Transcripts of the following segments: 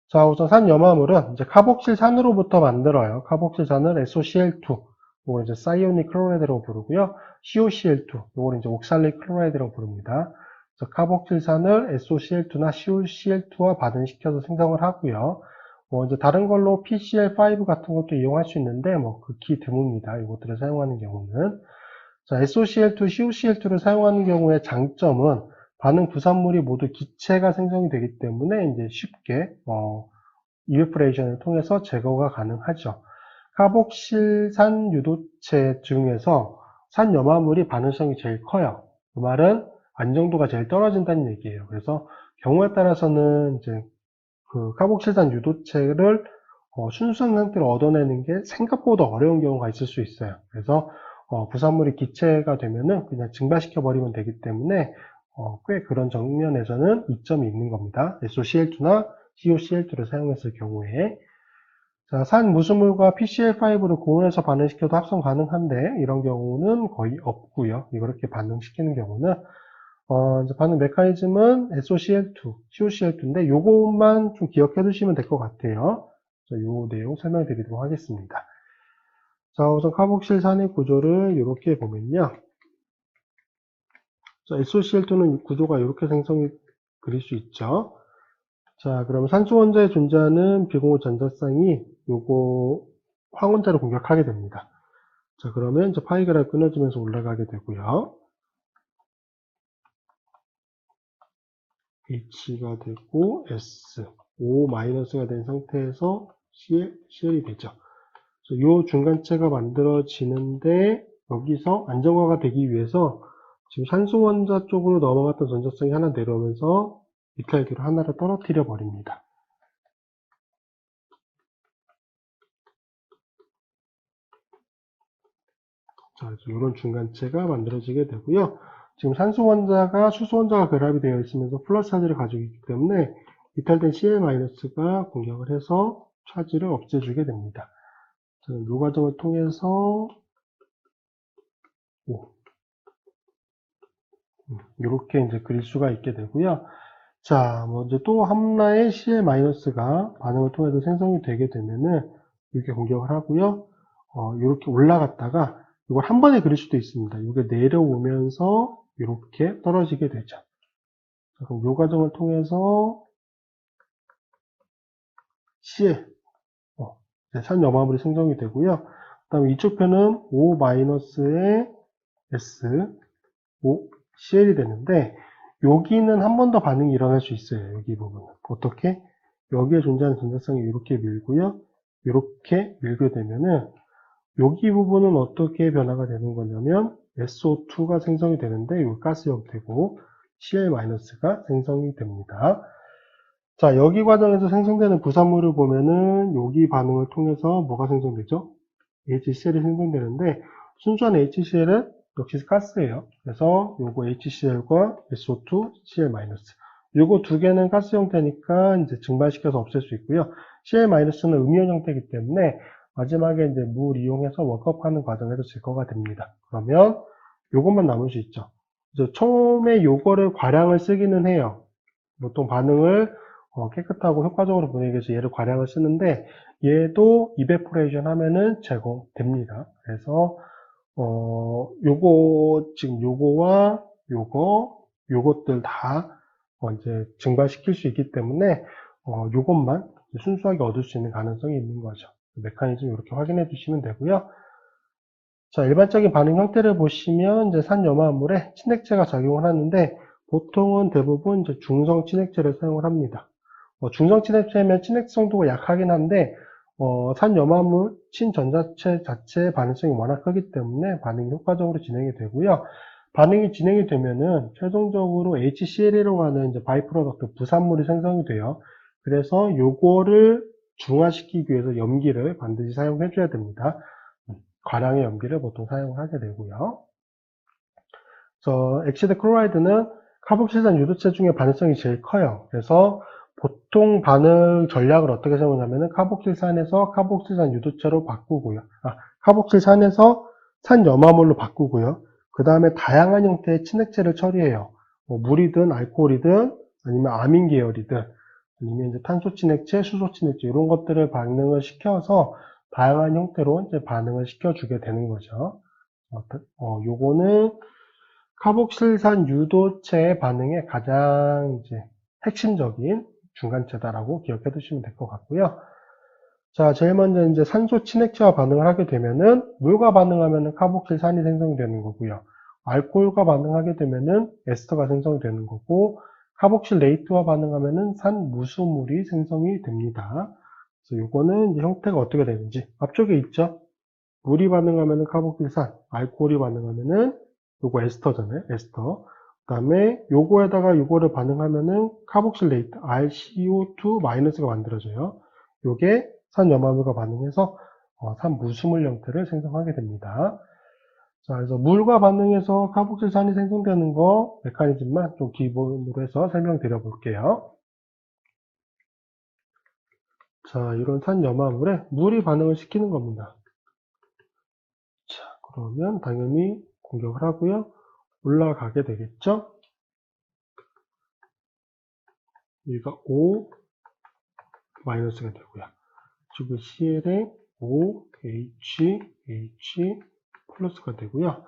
자, 우선 산염화물은 이제 카복실산으로부터 만들어요. 카복실산을 SOCl2, 이걸 이제 사이오닉 클로라이드라고 부르고요. COCl2, 이걸 이제 옥살릭 클로라이드라고 부릅니다. 그래서 카복실산을 SOCl2나 COCl2와 반응시켜서 생성을 하고요. 이제 다른 걸로 PCl5 같은 것도 이용할 수 있는데, 극히 드뭅니다. 이것들을 사용하는 경우는. 자, SOCl2, COCl2를 사용하는 경우의 장점은 반응 부산물이 모두 기체가 생성이 되기 때문에 이제 쉽게 이베프레이션을 통해서 제거가 가능하죠. 카복실산 유도체 중에서 산염화물이 반응성이 제일 커요. 그 말은 안정도가 제일 떨어진다는 얘기예요. 그래서 경우에 따라서는 이제 그 카복실산 유도체를 순수한 상태로 얻어내는 게 생각보다 어려운 경우가 있을 수 있어요. 그래서 부산물이 기체가 되면은 그냥 증발시켜 버리면 되기 때문에 꽤 그런 정면에서는 이점이 있는 겁니다. SOCl2나 COCl2를 사용했을 경우에. 자, 산 무수물과 PCl5를 고온에서 반응시켜도 합성 가능한데 이런 경우는 거의 없고요. 이렇게 반응시키는 경우는 이제 반응 메커니즘은 SOCl2, COCl2인데 요것만 좀 기억해 두시면 될 것 같아요. 자, 요 내용 설명드리도록 하겠습니다. 자, 우선 카복실산의 구조를 이렇게 보면요. 자, SOCl2는 구조가 이렇게 생성이 그릴 수 있죠. 자, 그러면 산소 원자에 존재하는 비공유 전자쌍이 요거 황원자를 공격하게 됩니다. 자, 그러면 이제 파이그라 끊어지면서 올라가게 되고요. H가 되고 S, O-가 된 상태에서 CL이 되죠. 이 중간체가 만들어지는데 여기서 안정화가 되기 위해서 지금 산소 원자 쪽으로 넘어갔던 전자쌍이 하나 내려오면서 이탈기로 하나를 떨어뜨려 버립니다. 자, 이런 중간체가 만들어지게 되고요. 지금 산소 원자가 수소 원자가 결합이 되어 있으면서 플러스 차지를 가지고 있기 때문에 이탈된 Cl-가 공격을 해서 차지를 없애주게 됩니다. 자, 이 과정을 통해서 이렇게 이제 그릴 수가 있게 되고요. 자, 이제 또 하나의 Cl-가 반응을 통해서 생성이 되게 되면은 이렇게 공격을 하고요. 이렇게 올라갔다가 이걸 한 번에 그릴 수도 있습니다. 이게 내려오면서 이렇게 떨어지게 되죠. 자, 그럼 이 과정을 통해서 Cl, 산염화물이 생성이 되고요. 그 다음에 이쪽 편은 O-의 S, O, CL이 되는데 여기는 한 번 더 반응이 일어날 수 있어요. 여기 부분은. 어떻게? 여기에 존재하는 전자쌍이 이렇게 밀고요. 이렇게 밀게 되면은 여기 부분은 어떻게 변화가 되는 거냐면 SO2가 생성이 되는데 이 가스 형태고 Cl-가 생성이 됩니다. 자, 여기 과정에서 생성되는 부산물을 보면은 여기 반응을 통해서 뭐가 생성되죠? HCl이 생성되는데 순수한 HCl은 역시 가스예요. 그래서 요거 HCl과 SO2, Cl-. 요거 두 개는 가스 형태니까 이제 증발시켜서 없앨 수 있고요. Cl-는 음이온 형태이기 때문에 마지막에 이제 물 이용해서 워크업하는 과정에서 제거가 됩니다. 그러면 요것만 남을 수 있죠. 그래서 처음에 요거를 과량을 쓰기는 해요. 보통 반응을 깨끗하고 효과적으로 보내기 위해서 얘를 과량을 쓰는데 얘도 이베포레이션 하면은 제거됩니다. 그래서 지금 요거와 요것들 다 이제 증발시킬 수 있기 때문에 요것만 순수하게 얻을 수 있는 가능성이 있는 거죠. 메커니즘 이렇게 확인해 주시면 되고요. 자, 일반적인 반응 형태를 보시면 이제 산염화물에 친액체가 작용을 하는데 보통은 대부분 이제 중성 친액체를 사용을 합니다. 중성 친액체면 친액성도가 약하긴 한데 산염화물 친전자체 자체의 반응성이 워낙 크기 때문에 반응이 효과적으로 진행이 되고요. 반응이 진행이 되면은 최종적으로 HCl이라고 하는 이제 바이프로덕트 부산물이 생성이 돼요. 그래서 요거를 중화시키기 위해서 염기를 반드시 사용해 줘야 됩니다. 과량의 염기를 보통 사용하게 되고요. 엑시드 클로라이드는 카복실산 유도체 중에 반응성이 제일 커요. 그래서 보통 반응 전략을 어떻게 사용하냐면은 카복실산에서 카복실산 유도체로 바꾸고요. 카복실산에서 산염화물로 바꾸고요. 그 다음에 다양한 형태의 친액체를 처리해요. 물이든 알코올이든 아니면 아민 계열이든 아니면 이제 탄소 친액체, 수소 친액체 이런 것들을 반응을 시켜서 다양한 형태로 이제 반응을 시켜주게 되는 거죠. 요거는 카복실산 유도체의 반응의 가장 이제 핵심적인 중간체다라고 기억해 두시면 될 것 같고요. 자, 제일 먼저 이제 산소 친액체와 반응을 하게 되면은 물과 반응하면은 카복실산이 생성이 되는 거고요. 알코올과 반응하게 되면은 에스터가 생성이 되는 거고, 카복실레이트와 반응하면은 산무수물이 생성이 됩니다. 그래서 요거는 이제 형태가 어떻게 되는지 앞쪽에 있죠. 물이 반응하면은 카복실산, 알코올이 반응하면은 요거 에스터잖아요. 에스터. 그 다음에 요거에다가 요거를 반응하면은 카복실레이트, RCO2- 가 만들어져요. 요게 산염화물과 반응해서 산무수물 형태를 생성하게 됩니다. 자, 그래서 물과 반응해서 카복실산이 생성되는 거 메커니즘만 좀 기본으로 해서 설명드려 볼게요. 자, 이런 산염화물에 물이 반응을 시키는 겁니다. 자, 그러면 당연히 공격을 하고요. 올라가게 되겠죠? 여기가 O- 가 되고요. 그리고 CL에 OH 플러스가 되고요.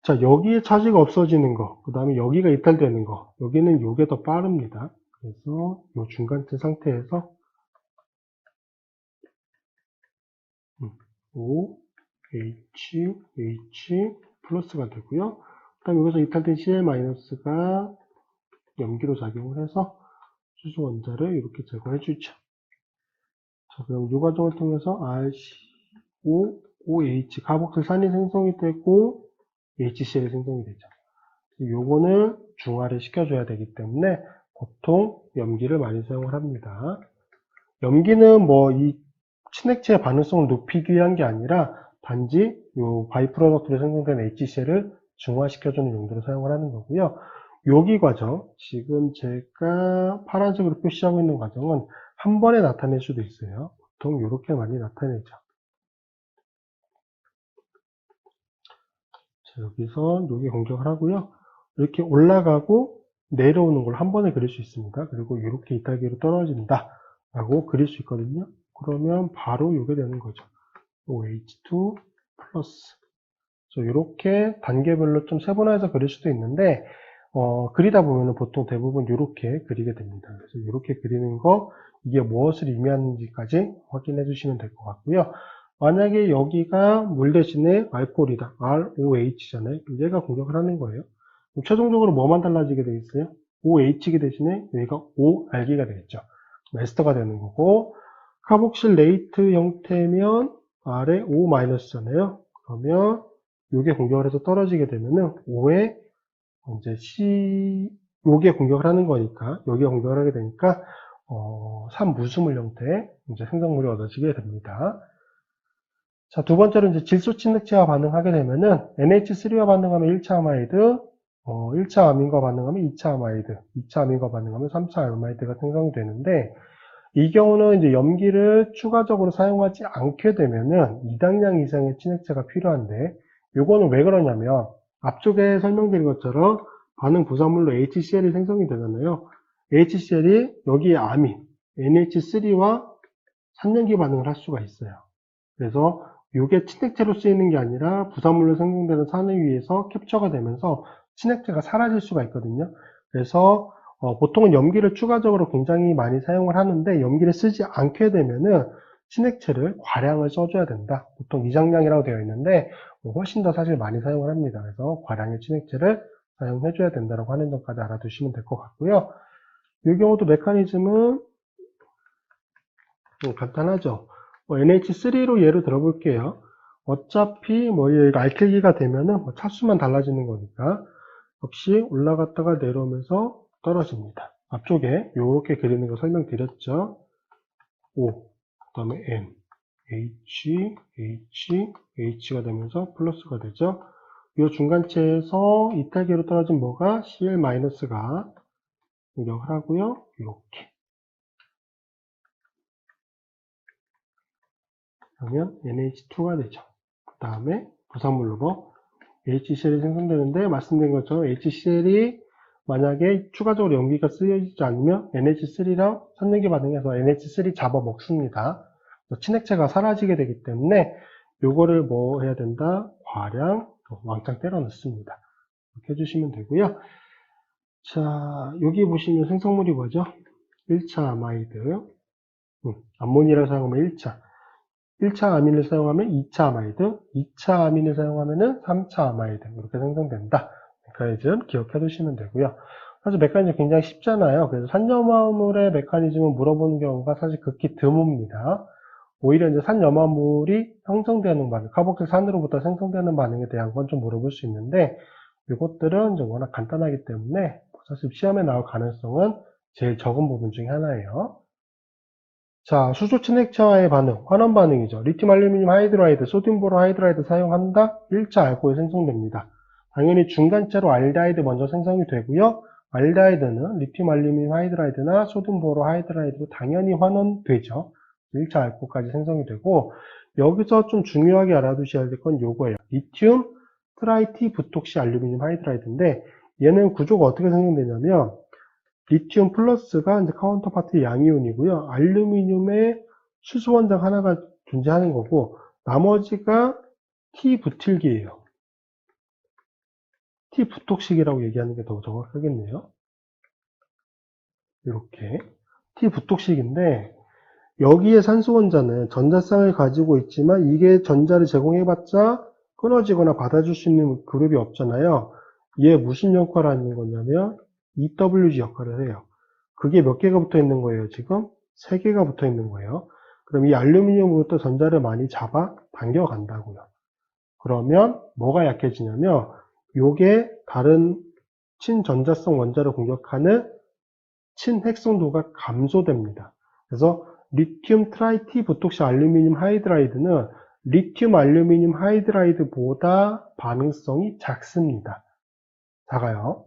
자, 여기에 차지가 없어지는 거, 그 다음에 여기가 이탈되는 거, 여기는 요게 더 빠릅니다. 그래서 요 중간체 상태에서 OH 플러스가 되고요. 그 다음에 여기서 이탈된 Cl-가 염기로 작용을 해서 수소 원자를 이렇게 제거해 주죠. 자, 그럼 이 과정을 통해서 RCOOH 카복실산이 생성이 되고 HCl이 생성이 되죠. 요거는 중화를 시켜줘야 되기 때문에 보통 염기를 많이 사용을 합니다. 염기는 뭐 이 친액체의 반응성을 높이기 위한 게 아니라 단지 요 바이 프로덕트로 생성된 HCl을 중화시켜주는 용도로 사용을 하는 거고요. 여기 과정, 지금 제가 파란색으로 표시하고 있는 과정은 한 번에 나타낼 수도 있어요. 보통 이렇게 많이 나타내죠. 자, 여기서 여기 공격을 하고요. 이렇게 올라가고 내려오는 걸 한 번에 그릴 수 있습니다. 그리고 이렇게 이탈기로 떨어진다 라고 그릴 수 있거든요. 그러면 바로 이게 되는 거죠. OH2 플러스. 이렇게 단계별로 좀 세분화해서 그릴 수도 있는데 그리다 보면 보통 대부분 이렇게 그리게 됩니다. 그래서 이렇게 그리는 거 이게 무엇을 의미하는지까지 확인해 주시면 될 것 같고요. 만약에 여기가 물 대신에 알코올이다. ROH잖아요. 얘가 공격을 하는 거예요. 그럼 최종적으로 뭐만 달라지게 되겠어요? OH 대신에 여기가 OR기가 되겠죠. 에스터가 되는 거고, 카복실레이트 형태면 R에 O-잖아요. 그러면 요게 공격을 해서 떨어지게 되면은 5에 이제 요게 공격을 하는 거니까, 여기가 공격을 하게 되니까, 산무수물 형태의 이제 생성물이 얻어지게 됩니다. 자, 두 번째로 이제 질소 친액체와 반응하게 되면은 NH3와 반응하면 1차 아마이드, 1차 아민과 반응하면 2차 아마이드, 2차 아민과 반응하면 3차 아마이드가 생성이 되는데, 이 경우는 이제 염기를 추가적으로 사용하지 않게 되면은 2당량 이상의 친액체가 필요한데, 요거는 왜 그러냐면 앞쪽에 설명드린 것처럼 반응 부산물로 HCl이 생성이 되잖아요. HCl이 여기에 아민 NH3와 산염기 반응을 할 수가 있어요. 그래서 이게 친액체로 쓰이는 게 아니라 부산물로 생성되는 산에 의해서 캡처가 되면서 친액체가 사라질 수가 있거든요. 그래서 보통은 염기를 추가적으로 굉장히 많이 사용을 하는데 염기를 쓰지 않게 되면은 친액체를 과량을 써줘야 된다. 보통 이장량이라고 되어 있는데 훨씬 더 사실 많이 사용을 합니다. 그래서 과량의 친액체를 사용해줘야 된다고 하는 점까지 알아두시면 될 것 같고요. 이 경우도 메커니즘은 간단하죠. NH3로 예를 들어볼게요. 어차피 알킬기가 되면은 차수만 달라지는 거니까 역시 올라갔다가 내려오면서 떨어집니다. 앞쪽에 이렇게 그리는 거 설명드렸죠. O, 그 다음에 N, H가 되면서 플러스가 되죠. 이 중간체에서 이탈기로 떨어진 뭐가 Cl-가 공격을 하고요. 이렇게. 그러면 NH2가 되죠. 그 다음에 부산물로 HCl이 생성되는데 말씀드린 것처럼 HCl이 만약에 추가적으로 연기가 쓰여지지 않으면 NH3랑 선연기 반응해서 NH3 잡아먹습니다. 친액체가 사라지게 되기 때문에 요거를 뭐 해야 된다? 과량 왕창 때려 넣습니다. 이렇게 해주시면 되고요. 자, 여기 보시면 생성물이 뭐죠? 1차 아마이드, 암모니를 사용하면 1차 아민을 사용하면 2차 아마이드, 2차 아민을 사용하면 3차 아마이드 이렇게 생성된다. 메커니즘 기억해 두시면 되고요. 사실 메커니즘 굉장히 쉽잖아요. 그래서 산염화물의 메커니즘을 물어보는 경우가 사실 극히 드뭅니다. 오히려 이제 산염화물이 형성되는 반응, 카복실 산으로부터 생성되는 반응에 대한 건 좀 물어볼 수 있는데 이것들은 이제 워낙 간단하기 때문에 사실 시험에 나올 가능성은 제일 적은 부분 중에 하나예요. 자, 수소 친액체와의 반응, 환원 반응이죠. 리튬 알루미늄 하이드라이드, 소듐 보로 하이드라이드 사용한다? 1차 알코올 생성됩니다. 당연히 중간체로 알데하이드 먼저 생성이 되고요. 알데하이드는 리튬 알루미늄 하이드라이드나 소듐 보로 하이드라이드로 당연히 환원되죠. 1차 알코올까지 생성이 되고, 여기서 좀 중요하게 알아두셔야 될 건 요거예요. 리튬 트라이티 부톡시 알루미늄 하이드라이드인데 얘는 구조가 어떻게 생성되냐면 리튬 플러스가 이제 카운터파트 양이온이고요. 알루미늄의 수소 원당 하나가 존재하는 거고 나머지가 T 부틸기예요. T 부톡식이라고 얘기하는 게 더 정확하겠네요. 이렇게 T 부톡식인데 여기에 산소 원자는 전자쌍을 가지고 있지만 이게 전자를 제공해봤자 끊어지거나 받아줄 수 있는 그룹이 없잖아요. 얘 무슨 역할을 하는 거냐면 EWG 역할을 해요. 그게 몇 개가 붙어 있는 거예요, 지금? 3개가 붙어 있는 거예요. 그럼 이 알루미늄으로부터 전자를 많이 잡아 당겨 간다고요. 그러면 뭐가 약해지냐면 요게 다른 친전자성 원자를 공격하는 친핵성도가 감소됩니다. 그래서 리튬 트라이티 부톡시 알루미늄 하이드라이드는 리튬 알루미늄 하이드라이드보다 반응성이 작습니다. 작아요.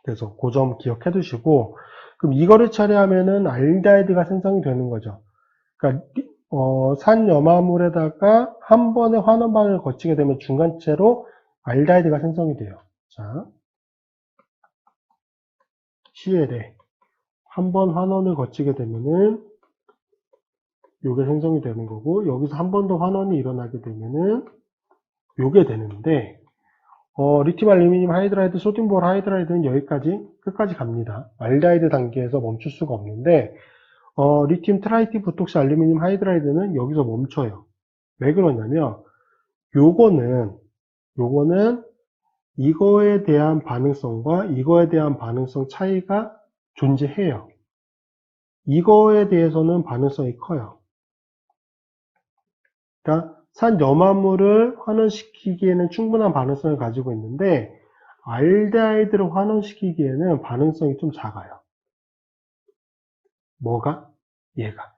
그래서 그 점 기억해 두시고, 그럼 이거를 처리하면은 알데하이드가 생성이 되는 거죠. 그러니까 산염화물에다가 한 번에 환원 반응을 거치게 되면 중간체로 알데하이드가 생성이 돼요. 자, CL에 한 번 환원을 거치게 되면은 요게 생성이 되는 거고, 여기서 한 번 더 환원이 일어나게 되면은 요게 되는데, 리튬 알루미늄 하이드라이드, 소듐 보로 하이드라이드는 여기까지 끝까지 갑니다. 알데하이드 단계에서 멈출 수가 없는데 리튬 트라이티 부톡시 알루미늄 하이드라이드는 여기서 멈춰요. 왜 그러냐면 요거는 이거에 대한 반응성과 이거에 대한 반응성 차이가 존재해요. 이거에 대해서는 반응성이 커요. 그러니까 산염화물을 환원시키기에는 충분한 반응성을 가지고 있는데 알데하이드를 환원시키기에는 반응성이 좀 작아요. 뭐가? 얘가.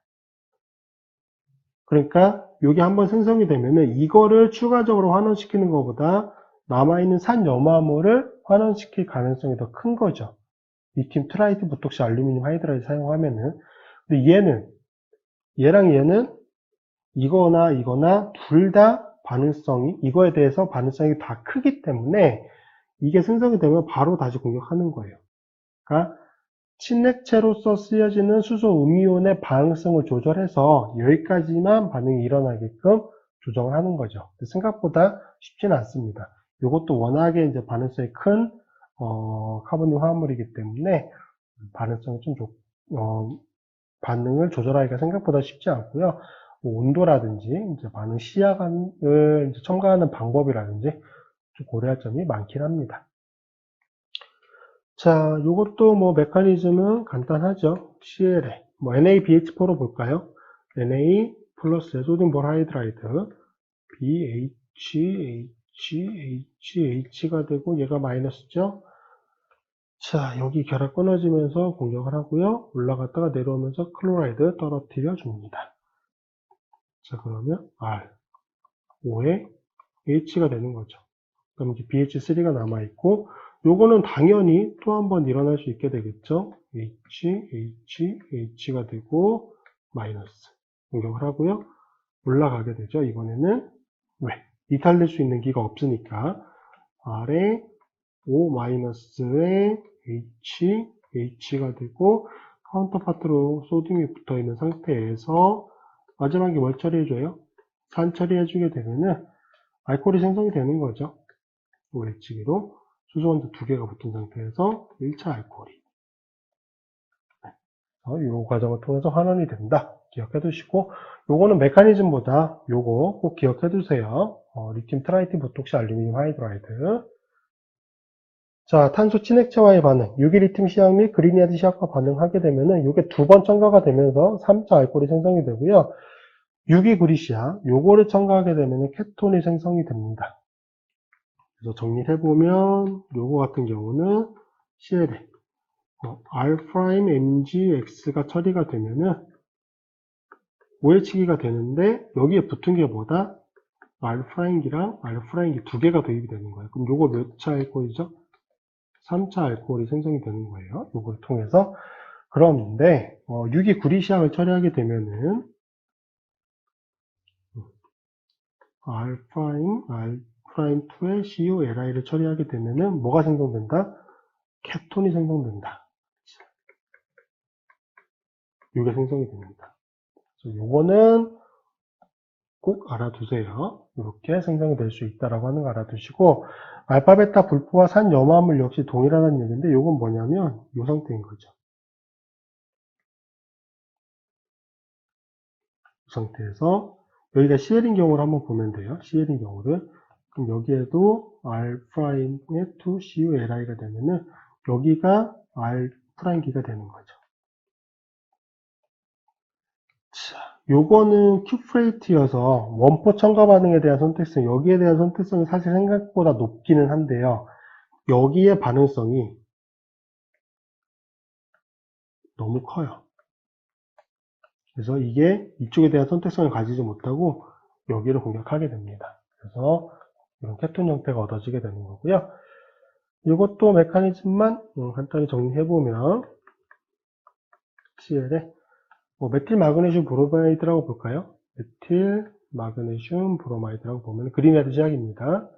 그러니까 이게 한번 생성이 되면은 이거를 추가적으로 환원시키는 것보다 남아있는 산염화물을 환원시킬 가능성이 더 큰 거죠. 리튬 트라이트 부톡시 알루미늄 하이드라이드 사용하면은. 근데 얘랑 얘는 이거나 둘 다 반응성이, 이거에 대해서 반응성이 다 크기 때문에 이게 생성이 되면 바로 다시 공격하는 거예요. 그러니까 친액체로서 쓰여지는 수소 음이온의 반응성을 조절해서 여기까지만 반응이 일어나게끔 조정을 하는 거죠. 생각보다 쉽지는 않습니다. 이것도 워낙에 이제 반응성이 큰 카본륨 화합물이기 때문에 반응성이 좀 반응을 조절하기가 생각보다 쉽지 않고요. 뭐 온도라든지 이제 반응 시야감을 이제 첨가하는 방법이라든지 좀 고려할 점이 많긴 합니다. 자, 요것도 뭐 메커니즘은 간단하죠. CLA, 뭐 NaBH4로 볼까요? Na 플러스 소듐 보로 하이드라이드 BHHH가 되고 얘가 마이너스죠. 자, 여기 결합 끊어지면서 공격을 하고요. 올라갔다가 내려오면서 클로라이드 떨어뜨려 줍니다. 자, 그러면 R, O에 H가 되는 거죠. 그럼 이제 BH3가 남아있고, 요거는 당연히 또 한 번 일어날 수 있게 되겠죠. H가 되고, 마이너스. 공격을 하고요. 올라가게 되죠. 이번에는 왜? 이탈될 수 있는 기가 없으니까. R에 O-에 H가 되고 카운터파트로 소듐이 붙어 있는 상태에서 마지막에 뭘 처리해줘요? 산 처리해주게 되면은 알코올이 생성이 되는 거죠. OH기로 수소원자 두 개가 붙은 상태에서 1차 알코올이 이 과정을 통해서 환원이 된다. 기억해 두시고 요거는 메커니즘보다 요거 꼭 기억해 두세요. 리튬 트라이틴 보톡시 알루미늄 하이드라이드. 자, 탄소 친액체와의 반응, 유기리튬 시약 및 그리니아드 시약과 반응하게 되면은 요게 두 번 첨가가 되면서 3차 알코올이 생성이 되고요. 유기구리시약, 요거를 첨가하게 되면은 케톤이 생성이 됩니다. 그래서 정리를 해보면 요거 같은 경우는 CL에 R'-MgX가 처리가 되면은 OH기가 되는데 여기에 붙은 게 뭐다? R'기랑 R'기 두 개가 도입이 되는 거예요. 그럼 요거 몇 차 알코올이죠? 3차 알코올이 생성이 되는 거예요. 요걸 통해서. 그런데 유기구리시약을 처리하게 되면은 R'2에 COLI를 처리하게 되면은 뭐가 생성된다? 케톤이 생성된다. 이게 생성이 됩니다. 요거는 꼭 알아두세요. 이렇게 생성이 될 수 있다라고 하는 거 알아두시고, 알파, 베타, 불포와 산 염화물 역시 동일하다는 얘기인데, 요건 뭐냐면, 이 상태인 거죠. 이 상태에서, 여기가 CL인 경우를 한번 보면 돼요. CL인 경우를. 그럼 여기에도 R'에 2COLI가 되면은, 여기가 R'기가 되는 거죠. 자, 요거는 큐프레이트여서 원포 첨가 반응에 대한 선택성, 여기에 대한 선택성이 사실 생각보다 높기는 한데요. 여기에 반응성이 너무 커요. 그래서 이게 이쪽에 대한 선택성을 가지지 못하고 여기를 공격하게 됩니다. 그래서 이런 케톤 형태가 얻어지게 되는 거고요. 이것도 메커니즘만 간단히 정리해보면 CL에 메틸 마그네슘 브로마이드라고 볼까요? 메틸 마그네슘 브로마이드라고 보면 그린헤드 시약입니다.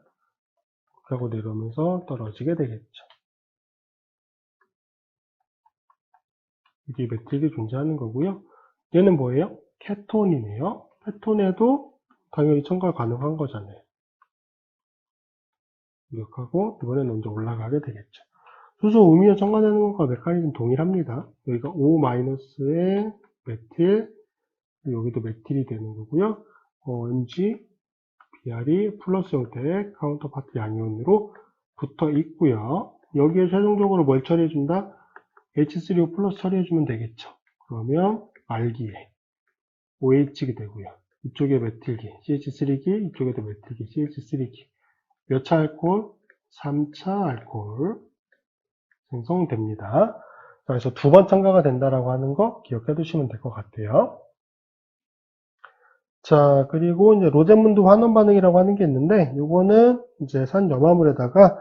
하고 내려오면서 떨어지게 되겠죠. 이게 메틸이 존재하는 거고요. 얘는 뭐예요? 케톤이네요. 케톤에도 당연히 첨가 가능한 거잖아요. 기억하고 이번에는 먼저 올라가게 되겠죠. 수소 음이온 첨가되는 것과 메커니즘 동일합니다. 여기가 O-에 메틸, 여기도 메틸이 되는 거고요. Mg, Br이 플러스 형태의 카운터파트 양이온으로 붙어 있고요. 여기에 최종적으로 뭘 처리해준다? H3O 플러스 처리해주면 되겠죠. 그러면 R기에 OH가 되고요. 이쪽에 메틸기, CH3기, 이쪽에도 메틸기, CH3기. 몇 차 알코올? 3차 알코올 생성됩니다. 그래서 두 번 첨가가 된다라고 하는 거 기억해 두시면 될 것 같아요. 자, 그리고 이제 로젠문드 환원 반응이라고 하는 게 있는데, 요거는 이제 산 염화물에다가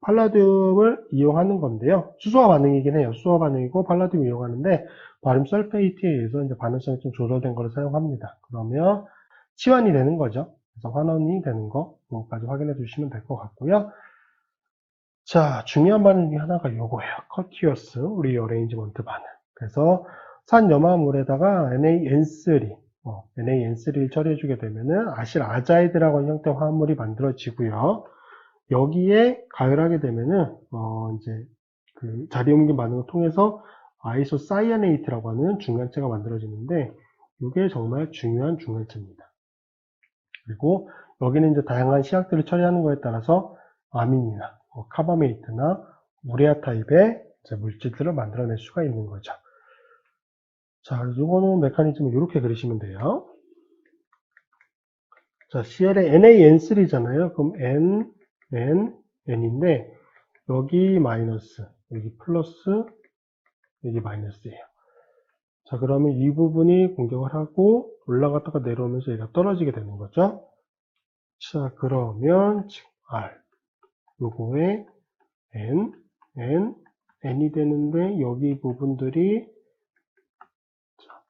팔라듐을 이용하는 건데요. 수소화 반응이긴 해요. 수소화 반응이고 팔라듐 이용하는데, 바륨 설페이트에 의해서 이제 반응성이 좀 조절된 거를 사용합니다. 그러면 치환이 되는 거죠. 그래서 환원이 되는 거, 요거까지 확인해 주시면 될 것 같고요. 자, 중요한 반응 중에 하나가 요거예요. 커티어스 리어레인지먼트 반응. 그래서 산 염화물에다가 NaN3, NaN3를 처리해주게 되면은 아실 아자이드라고 하는 형태의 화합물이 만들어지고요. 여기에 가열하게 되면은 이제 그 자리 옮김 반응을 통해서 아이소사이아네이트라고 하는 중간체가 만들어지는데 이게 정말 중요한 중간체입니다. 그리고 여기는 이제 다양한 시약들을 처리하는 거에 따라서 아민이나 카바메이트나 우레아 타입의 물질들을 만들어낼 수가 있는 거죠. 자, 이거는 메커니즘을 이렇게 그리시면 돼요. 자, CL의 NaN3잖아요. 그럼 N인데 여기 마이너스, 여기 플러스, 여기 마이너스예요. 자, 그러면 이 부분이 공격을 하고 올라갔다가 내려오면서 얘가 떨어지게 되는 거죠. 자, 그러면 지금 R 요거에 N이 되는데 여기 부분들이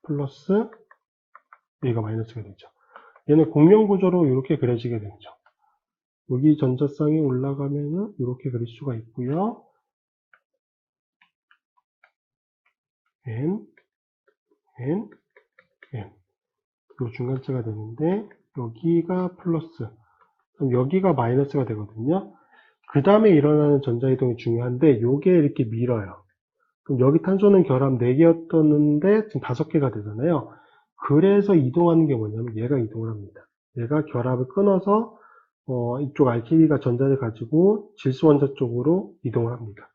플러스 여기가 마이너스가 되죠. 얘는 공명 구조로 이렇게 그려지게 되죠. 여기 전자쌍이 올라가면은 이렇게 그릴 수가 있고요. N, N, N. 요 중간체가 되는데, 여기가 플러스, 그럼 여기가 마이너스가 되거든요. 그 다음에 일어나는 전자이동이 중요한데, 요게 이렇게 밀어요. 그럼 여기 탄소는 결합 4개였었는데, 지금 5개가 되잖아요. 그래서 이동하는 게 뭐냐면, 얘가 이동을 합니다. 얘가 결합을 끊어서, 이쪽 알키리가 전자를 가지고 질소 원자 쪽으로 이동을 합니다.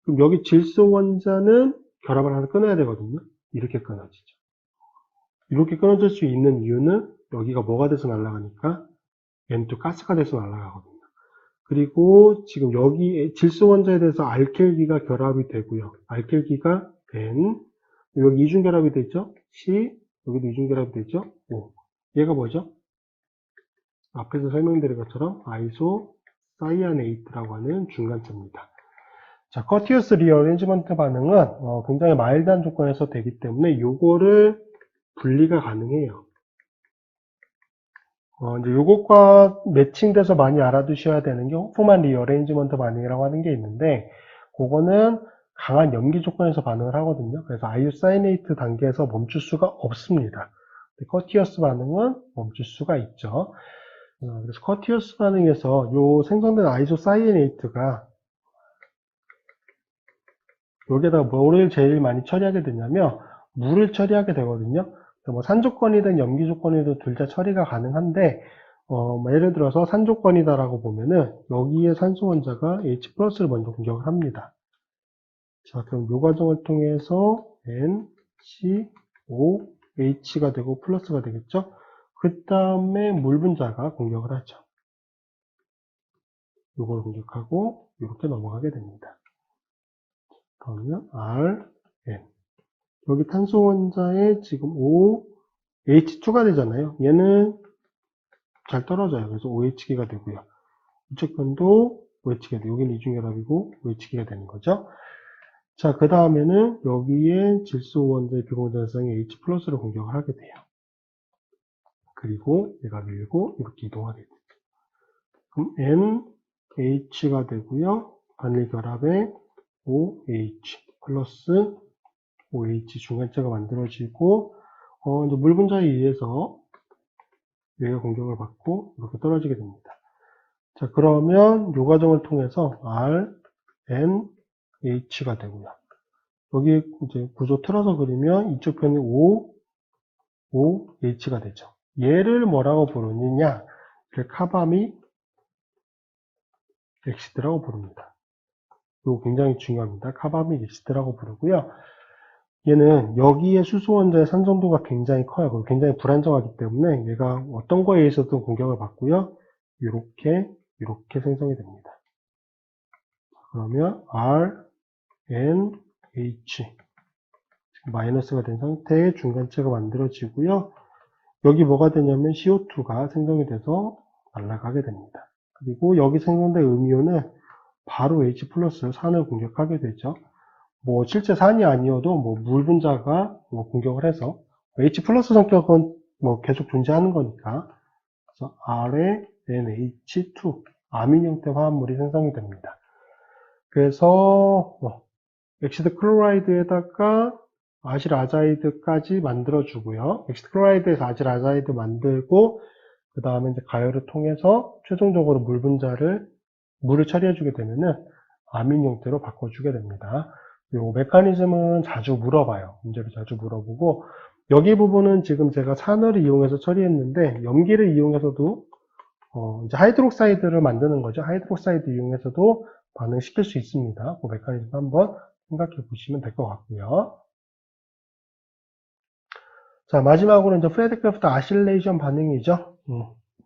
그럼 여기 질소 원자는 결합을 하나 끊어야 되거든요. 이렇게 끊어지죠. 이렇게 끊어질 수 있는 이유는 여기가 뭐가 돼서 날아가니까 N2 가스가 돼서 날아가거든요. 그리고 지금 여기 질소 원자에 대해서 알켈기가 결합이 되고요. 알켈기가 N, 여기 이중 결합이 되죠. C, 여기도 이중 결합이 되죠. O. 얘가 뭐죠? 앞에서 설명드린 것처럼 아이소사이아네이트라고 하는 중간체입니다. 자, 커티어스 리어레인지먼트 반응은 굉장히 마일드한 조건에서 되기 때문에 요거를 분리가 가능해요. 이제 요것과 매칭돼서 많이 알아두셔야 되는 게 호프만 리어레인지먼트 반응이라고 하는 게 있는데, 그거는 강한 염기 조건에서 반응을 하거든요. 그래서 아이소사이네이트 단계에서 멈출 수가 없습니다. 커티어스 반응은 멈출 수가 있죠. 그래서 커티어스 반응에서 요 생성된 아이소사이네이트가 여기에다가 뭐를 제일 많이 처리하게 되냐면 물을 처리하게 되거든요. 뭐 산조건이든 염기 조건이든 둘 다 처리가 가능한데 예를 들어서 산조건이다라고 보면은 여기에 산소 원자가 H+를 먼저 공격을 합니다. 자, 그럼 이 과정을 통해서 N, C, O, H가 되고 플러스가 되겠죠. 그 다음에 물 분자가 공격을 하죠. 이걸 공격하고 이렇게 넘어가게 됩니다. 그러면 R, N. 여기 탄소 원자에 지금 O, H2가 되잖아요. 얘는 잘 떨어져요. 그래서 OH기가 되고요. 이쪽 편도 OH기가 돼요. 여기는 이중결합이고 OH기가 되는 거죠. 자, 그 다음에는 여기에 질소 원자의 비공전성이 H+를 공격을 하게 돼요. 그리고 얘가 밀고 이렇게 이동하게 되죠. 그럼 N, H가 되고요. 반일 결합에 OH 플러스 OH 중간체가 만들어지고 이제 물 분자에 의해서 얘가 공격을 받고 이렇게 떨어지게 됩니다. 자, 그러면 이 과정을 통해서 R, N, H가 되고요. 여기 이제 구조 틀어서 그리면 이쪽 편이 O, H가 되죠. 얘를 뭐라고 부르느냐? 카바미 엑시드라고 부릅니다. 이거 굉장히 중요합니다. 카바미 엑시드라고 부르고요. 얘는 여기에 수소 원자의 산정도가 굉장히 커요. 그리고 굉장히 불안정하기 때문에 얘가 어떤 거에 의해서도 공격을 받고요. 이렇게 생성이 됩니다. 그러면 R, N, H 마이너스가 된 상태의 중간체가 만들어지고요. 여기 뭐가 되냐면 CO2가 생성이 돼서 날아가게 됩니다. 그리고 여기 생성된 음이온은 바로 H 플러스 산을 공격하게 되죠. 뭐 실제 산이 아니어도 뭐 물 분자가 뭐 공격을 해서 H 플러스 성격은 뭐 계속 존재하는 거니까 그래서 R에 NH2 아민 형태 화합물이 생성이 됩니다. 그래서 엑시드 클로라이드에다가 아실 아자이드까지 만들어주고요. 엑시드 클로라이드에서 아실 아자이드 만들고 그 다음에 이제 가열을 통해서 최종적으로 물을 처리해주게 되면은 아민 형태로 바꿔주게 됩니다. 이 메커니즘은 자주 물어봐요. 문제를 자주 물어보고 여기 부분은 지금 제가 산을 이용해서 처리했는데 염기를 이용해서도 이제 하이드록사이드를 만드는 거죠. 하이드록사이드 이용해서도 반응시킬 수 있습니다. 그 메커니즘 한번 생각해 보시면 될 것 같고요. 자, 마지막으로 이제 프레드크래프트 아실레이션 반응이죠.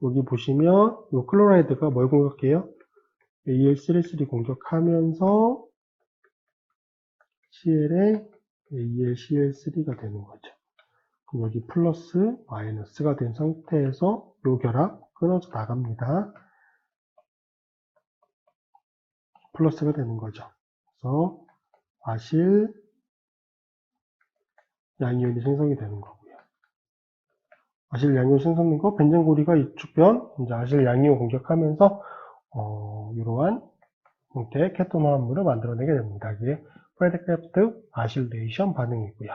여기 보시면 이 클로라이드가 뭘 공격해요? AL33 공격하면서 CL에 ALCl3가 되는 거죠. 그럼 여기 플러스 마이너스가 된 상태에서 이 결합 끊어져 나갑니다. 플러스가 되는 거죠. 그래서 아실 양이온이 생성이 되는 거고요. 아실 양이온 생성된 거 벤젠고리가 이쪽 변 이제 아실 양이온 공격하면서 이러한 형태의 케톤 화합물을 만들어내게 됩니다. 이게 프레드크래프트 아실레이션 반응이고요.